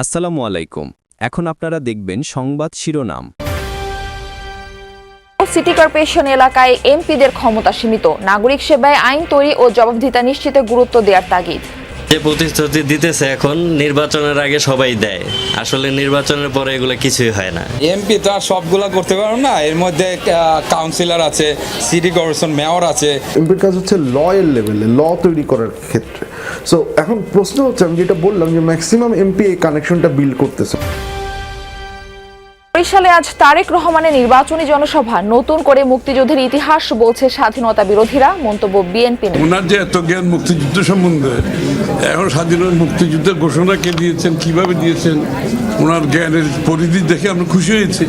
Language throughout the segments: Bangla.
আসসালামু আলাইকুম। এখন আপনারা দেখবেন সংবাদ শিরোনাম। সিটি কর্পোরেশন এলাকায় এমপিদের ক্ষমতা সীমিত, নাগরিক সেবায় আইন তৈরি ও জবাবদিহিতা নিশ্চিতে গুরুত্ব দেওয়ার তাগিদ। যে প্রতিশ্রুতি দিতেছে এখন নির্বাচনের আগে সবাই দেয়, আসলে নির্বাচনের পরে এগুলো কিছুই হয় না। এমপি তো আর সবগুলা করতে পারো না, এর মধ্যে কাউন্সিলর আছে, সিটি কর্পোরেশন মেয়র আছে। এমপির কাজ হচ্ছে ল এর লেভেলে ল তৈরি করার ক্ষেত্রে। সো এখন প্রশ্ন হচ্ছে, আমি যেটা বললাম যে ম্যাক্সিমাম এমপি এই কানেকশনটা বিল্ড করতেছে। বরিশালে আজ তারেক রহমানের নির্বাচনী জনসভা, নতুন করে মুক্তিযুদ্ধের ইতিহাস বলছে স্বাধীনতা বিরোধীরা, মন্তব্য বিএনপি। ওনার যে এত জ্ঞান মুক্তিযুদ্ধ সম্বন্ধে, এখন স্বাধীনতা মুক্তিযুদ্ধের ঘোষণা কে দিয়েছেন, কিভাবে দিয়েছেন, ওনার জ্ঞানের পরিধি দেখে আমরা খুশি হয়েছি।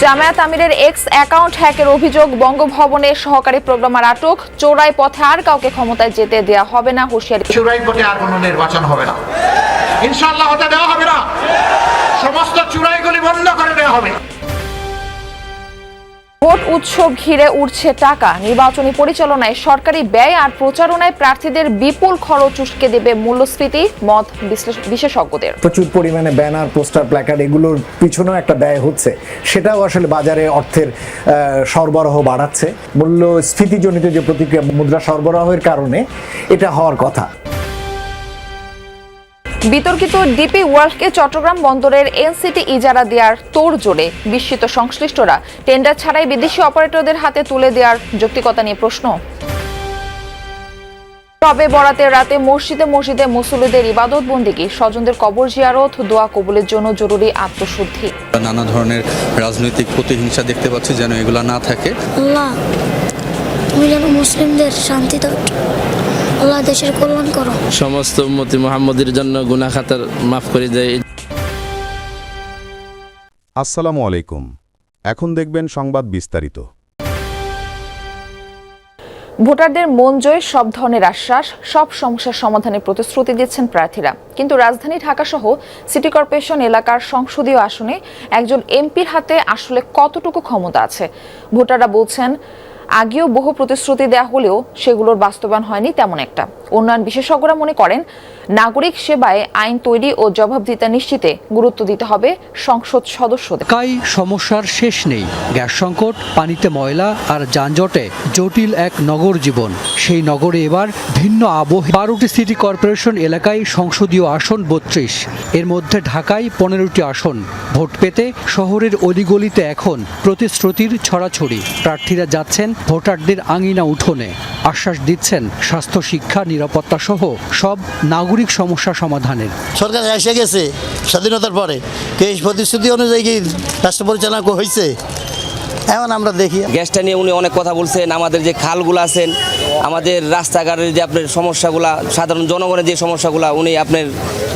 জামায়াত আমিরের এক্স অ্যাকাউন্ট হ্যাকের অভিযোগ, বঙ্গভবনে সহকারী প্রোগ্রামার আটক, চোরাই পথে আর কাউকে ক্ষমতায় যেতে দেয়া হবে না, হুঁশিয়ারি। চোরাই পথে আর কোনো নির্বাচন হবে না, ইনশাআল্লাহ হতে দেওয়া হবে না, সমস্ত চোরাইগুলি বন্ধ করে দেওয়া হবে। ভোট উৎসব ঘিরে উঠছে টাকা, নির্বাচনী পরিচালনায় সরকারি ব্যয় আর প্রচারণায় প্রার্থীদের বিপুল খরচ উস্কে দেবে মূল্যস্ফীতি, মত বিশেষজ্ঞদের। প্রচুর পরিমাণে ব্যানার, পোস্টার, প্ল্যাকার্ড এগুলোর পিছনেও একটা ব্যয় হচ্ছে, সেটাও আসলে বাজারে অর্থের সরবরাহ বাড়াচ্ছে। মূল্যস্ফীতিজনিত যে প্রতিক্রিয়া, মুদ্রা সরবরাহের কারণে এটা হওয়ার কথা। বিতর্কিত ডিপি ওয়ার্ল্ডকে চট্টগ্রাম বন্দরের এনসিটি ইজারা দেওয়ার তোড়জোড়ে, বিস্মিত সংশ্লিষ্টরা। টেন্ডার ছাড়াই বিদেশি অপারেটরদের হাতে তুলে দেওয়ার যৌক্তিকতা নিয়ে প্রশ্ন। তবে বরাতের রাতে মসজিদে মসজিদে মুসল্লিদের ইবাদত বন্দেগী, স্বজনদের কবর জিয়ারত, দোয়া কবুলের জন্য জরুরি আত্মশুদ্ধি। নানা ধরনের রাজনৈতিক প্রতিহিংসা দেখতে পাচ্ছি, যেন এগুলো না থাকে। আল্লাহ, তুমি যেন মুসলিমদের শান্তি দাও, আল্লাহ দেশের কল্যাণ করো, সমস্ত উম্মতি মুহাম্মদের জন্য গুনাহ খাতার মাফ করে দেয়। আসসালামু আলাইকুম। এখন দেখবেন সংবাদ বিস্তারিত। ভোটারদের মন জয়ে সব ধরনের আশ্বাস, সব সমস্যার সমাধানের প্রতিশ্রুতি দিচ্ছেন প্রার্থীরা, কিন্তু রাজধানী ঢাকা সহ সিটি কর্পোরেশন এলাকার সংসদীয় আসনে একজন এমপির হাতে আসলে কতটুকু ক্ষমতা আছে? ভোটাররা বলছেন, আগেও বহু প্রতিশ্রুতি দেওয়া হলেও সেগুলোর বাস্তবায়ন হয়নি তেমন একটা। উন্নয়ন বিশেষজ্ঞরা মনে করেন, নাগরিক সেবায় আইন তৈরি ও জবাবদিহিতা নিশ্চিতে গুরুত্ব দিতে হবে সংসদ সদস্যদের। সমস্যার শেষ নেই, গ্যাস সংকট, পানিতে ময়লা আর যানজটে জটিল এক নগর জীবন। সেই নগরে এবার ভিন্ন আবহ। 12টি সিটি কর্পোরেশন এলাকায় সংসদীয় আসন 32, এর মধ্যে ঢাকায় 15টি আসন। ভোট পেতে শহরের অলিগলিতে এখন প্রতিশ্রুতির ছড়াছড়ি। প্রার্থীরা যাচ্ছেন ভোটারদের আঙিনা উঠোনে, আশ্বাস দিচ্ছেন স্বাস্থ্য, শিক্ষা, নিরাপত্তা সহ সব নাগরিক সমস্যা সমাধানের। সরকার এসে গেছে স্বাধীনতার পরে, এই প্রতিশ্রুতি অনুযায়ী কি রাষ্ট্র পরিচালনা হয়েছে? এখন আমরা দেখি। গ্যাসটা নিয়ে উনি অনেক কথা বলছেন, আমাদের যে খালগুলো আছেন, আমাদের রাস্তাঘাটের যে আপনার সমস্যাগুলা, সাধারণ জনগণের যে সমস্যাগুলা, উনি আপনার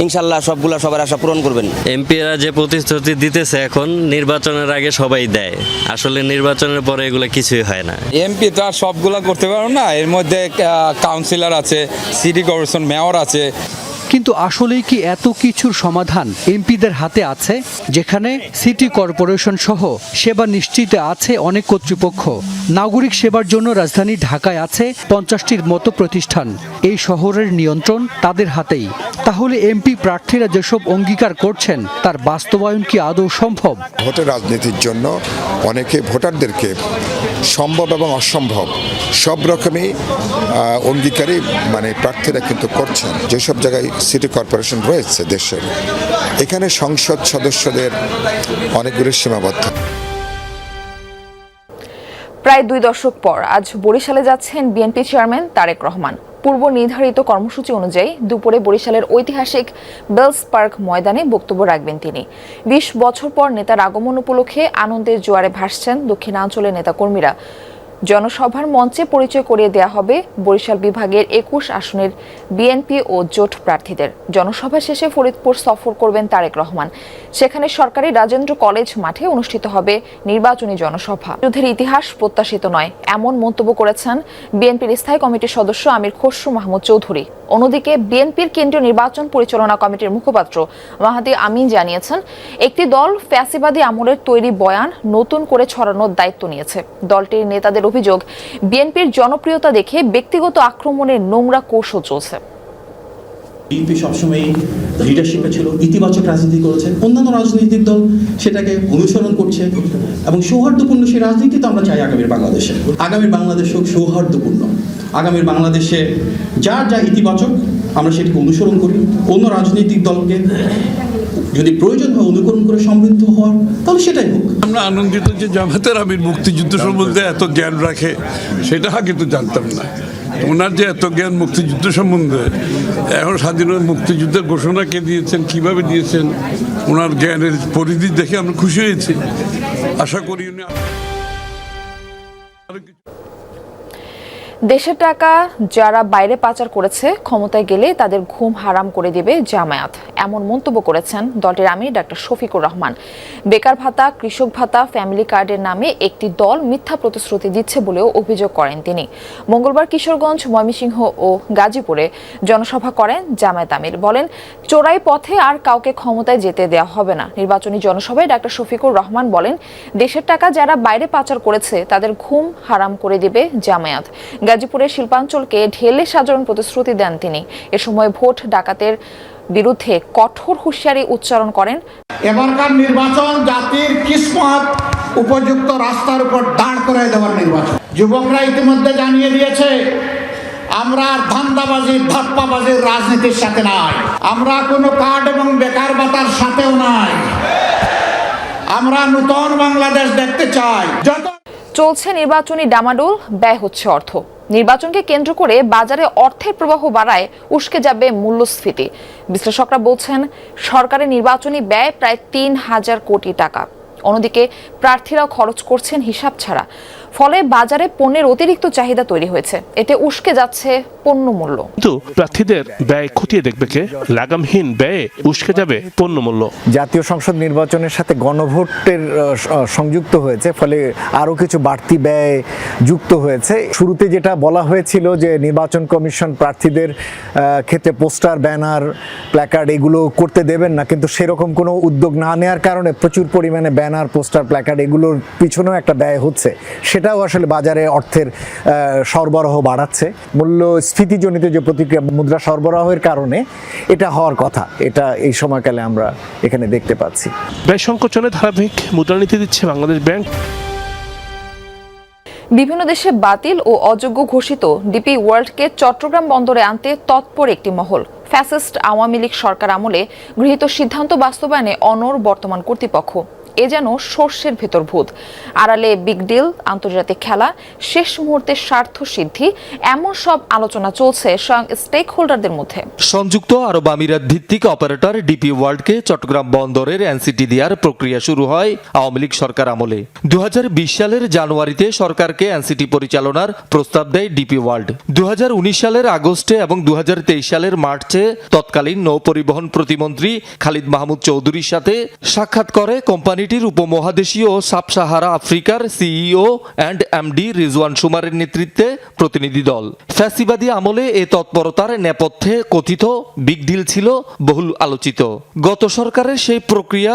ইনশাল্লাহ সবগুলা সবার আশা পূরণ করবেন। এমপিরা যে প্রতিশ্রুতি দিতেছে এখন নির্বাচনের আগে সবাই দেয়, আসলে নির্বাচনের পরে এগুলো কিছুই হয় না। এমপি তো আর সবগুলা করতে পারো না, এর মধ্যে কাউন্সিলর আছে, সিটি কর্পোরেশন মেয়র আছে। কিন্তু আসলেই কি এত কিছুর সমাধান এমপিদের হাতে আছে? যেখানে সিটি কর্পোরেশন সহ সেবা নিশ্চিতে আছে অনেক কর্তৃপক্ষ। নাগরিক সেবার জন্য রাজধানী ঢাকায় আছে 50টির মতো প্রতিষ্ঠান। এই শহরের নিয়ন্ত্রণ তাদের হাতেই। তাহলে এমপি প্রার্থীরা যেসব অঙ্গীকার করছেন, তার বাস্তবায়ন কি আদৌ সম্ভব? ভোটের রাজনীতির জন্য অনেকে ভোটারদেরকে সম্ভব এবং অসম্ভব সব রকমই অঙ্গীকারই প্রার্থীরা কিন্তু করছেন। যেসব জায়গায় সিটি কর্পোরেশন রয়েছে দেশের, এখানে সংসদ সদস্যদের অনেকগুলো সীমাবদ্ধ। প্রায় 2 দশক পর আজ বরিশালে যাচ্ছেন বিএনপি চেয়ারম্যান তারেক রহমান। পূর্ব নির্ধারিত কর্মসূচি অনুযায়ী দুপুরে বরিশালের ঐতিহাসিক বেলস পার্ক ময়দানে বক্তব্য রাখবেন তিনি। 20 বছর পর নেতার আগমন উপলক্ষে আনন্দের জোয়ারে ভাসছেন দক্ষিণাঞ্চলের নেতাকর্মীরা। জনসভার মঞ্চে পরিচয় করিয়ে দেয়া হবে বরিশাল বিভাগের 21 আসনের বিএনপি ও জোট প্রার্থীদের। জনসভা শেষে ফরিদপুর সফর করবেন তারেক রহমান। সেখানে সরকারি রাজেন্দ্র কলেজ মাঠে অনুষ্ঠিত হবে নির্বাচনী জনসভা। যুদ্ধের ইতিহাস প্রত্যাশিত নয়, এমন মন্তব্য করেছেন বিএনপির স্থায়ী কমিটির সদস্য আমির খসরু মাহমুদ চৌধুরী। অন্যদিকে বিএনপির কেন্দ্রীয় নির্বাচন পরিচালনা কমিটির মুখপাত্র মাহাদি আমিন জানিয়েছেন, একটি দল ফ্যাসিবাদী আমলের তৈরি বয়ান নতুন করে ছড়ানোর দায়িত্ব নিয়েছে। দলটির নেতাদের অভিযোগ, বিএনপির জনপ্রিয়তা দেখে ব্যক্তিগত আক্রমণের নোংরা কৌশল চলছে। বিএনপি সবসময় লিডারশিপে ছিল, ইতিবাচক রাজনীতি করেছে, অন্যান্য রাজনৈতিক দল সেটাকে অনুসরণ করছে এবং সৌহার্দ্যপূর্ণ সেই রাজনীতি তো আমরা চাই আগামীর বাংলাদেশে। আগামীর বাংলাদেশ হোক সৌহার্দ্যপূর্ণ, আগামীর বাংলাদেশে যার যা ইতিবাচক আমরা সেটিকে অনুসরণ করি, অন্য রাজনৈতিক দলকে যদি প্রয়োজন হয় অনুকরণ করে সমৃদ্ধ হওয়ার তাহলে সেটাই হোক। আমরা আনন্দিত যে জামাতের আমির মুক্তিযুদ্ধ সম্বন্ধে এত জ্ঞান রাখে, সেটা কিন্তু জানতাম না। ওনার যে এত জ্ঞান মুক্তিযুদ্ধ সম্বন্ধে, এখন স্বাধীনতা মুক্তিযুদ্ধের ঘোষণা কে দিয়েছেন, কিভাবে দিয়েছেন, ওনার জ্ঞানের পরিধি দেখে আমরা খুশি হয়েছি। আশা করি উনি দেশের টাকা যারা বাইরে পাচার করেছে ক্ষমতায় গেলে তাদের ঘুম হারাম করে দেবে জামায়াত, এমন মন্তব্য করেছেন দলটির আমির ডাক্তার শফিকুর রহমান। বেকার ভাতা, কৃষক ভাতা, ফ্যামিলি কার্ডের নামে একটি দল মিথ্যা প্রতিশ্রুতি দিচ্ছে বলেও অভিযোগ করেন তিনি। মঙ্গলবার কিশোরগঞ্জ, ময়মনসিংহ ও গাজীপুরে জনসভা করেন জামায়াত আমির। বলেন, চোরাই পথে আর কাউকে ক্ষমতায় যেতে দেওয়া হবে না। নির্বাচনী জনসভায় ডাক্তার শফিকুর রহমান বলেন, দেশের টাকা যারা বাইরে পাচার করেছে তাদের ঘুম হারাম করে দেবে জামায়াত। গাজীপুরের শিল্পাঞ্চলকে ঢেলে সাজানোর প্রতিশ্রুতি দেন তিনি। এ সময় ভোট ডাকাতের বিরুদ্ধে কঠোর হুঁশিয়ারি উচ্চারণ করেন। এবারকার নির্বাচন জাতির কিসমত উপযুক্ত রাস্তার উপর দাঁড় করায় দেওয়ার নির্বাচন। যুবকরা ইতিমধ্যে জানিয়ে দিয়েছে, আমরা আর ধান্দাবাজির ধাপ্পাবাজির রাজনীতির সাথে নাই, আমরা কোনো কার্ড এবং বেকার ভাতার সাথেও নাই। আমরা নতুন বাংলাদেশ দেখতে চাই। চলছে নির্বাচনী ডামাডোল, ব্যয় হচ্ছে অর্থ। নির্বাচনকে কেন্দ্র করে বাজারে অর্থের প্রবাহ বাড়ায় উস্কে যাবে মূল্যস্ফীতি। বিশ্লেষকরা বলছেন, সরকারের নির্বাচনী ব্যয় প্রায় ৩,০০০ কোটি টাকা। অন্যদিকে প্রার্থীরাও খরচ করছেন হিসাব ছাড়া। ফলে বাজারে পণ্যের অতিরিক্ত চাহিদা তৈরি হয়েছে, এতে উস্কে যাচ্ছে পণ্য মূল্য। কিন্তু প্রার্থীদের ব্যয় খতিয়ে দেখবে কে? লাগামহীন ব্যয়ে উস্কে যাবে পণ্য মূল্য। জাতীয় সংসদ নির্বাচনের সাথে গণভোটের সংযুক্ত হয়েছে, ফলে আরো কিছু বাড়তি ব্যয় যুক্ত হয়েছে। শুরুতে যেটা বলা হয়েছিল যে নির্বাচন কমিশন প্রার্থীদের ক্ষেত্রে পোস্টার, ব্যানার, প্ল্যাকার্ড এগুলো করতে দেবেন না, কিন্তু সেরকম কোনো উদ্যোগ না নেওয়ার কারণে প্রচুর পরিমাণে ব্যানার, পোস্টার, প্ল্যাকার্ড এগুলোর পিছনেও একটা ব্যয় হচ্ছে। সেটাও আসলে বাজারে অর্থের সরবরাহ বাড়াচ্ছে। মূল্যস্ফীতিজনিত যে প্রতিক্রিয়া মুদ্রা সরবরাহের কারণে এটা হওয়ার কথা, এটা এই সময়কালে আমরা এখানে দেখতে পাচ্ছি। ব্যয় সংকোচনে ধারাবাহিক মুদ্রানীতি দিচ্ছে বাংলাদেশ ব্যাংক। বিভিন্ন দেশে বাতিল ও অযোগ্য ঘোষিত ডিপি ওয়ার্ল্ডকে চট্টগ্রাম বন্দরে আনতে তৎপর একটি মহল। ফ্যাসিস্ট আওয়ামী লীগ সরকার আমলে গৃহীত সিদ্ধান্ত বাস্তবায়নে অনড় বর্তমান কর্তৃপক্ষ। এ যেন সর্ষের ভেতর ভূত। আড়ালে বিগ ডিল, আন্তর্জাতিক খেলা, শেষ মুহূর্তে স্বার্থ সিদ্ধি, এমন সব আলোচনা চলছে স্বয়ং স্টেক হোল্ডারদের মধ্যে। সংযুক্ত আরব আমিরাত ভিত্তিক অপারেটর ডিপি ওয়ার্ল্ডকে চট্টগ্রাম বন্দরের এনসিটি দেওয়ার প্রক্রিয়া শুরু হয় আওয়ামী লীগ সরকার আমলে। 2020 সালের জানুয়ারিতে সরকারকে এনসিটি পরিচালনার প্রস্তাব দেয় ডিপি ওয়ার্ল্ড। 2019 সালের আগস্টে এবং 2023 সালের মার্চে তৎকালীন নৌ পরিবহন প্রতিমন্ত্রী খালিদ মাহমুদ চৌধুরীর সাথে সাক্ষাৎ করে কোম্পানি উপমহাদেশীয় সাব সাহারা আফ্রিকার সিইও অ্যান্ড এমডি রিজওয়ান সুমারের নেতৃত্বে প্রতিনিধি দল। ফ্যাসিবাদী আমলে এ তৎপরতার নেপথ্যে কথিত বিগ ডিল ছিল বহুল আলোচিত। গত সরকারের সেই প্রক্রিয়া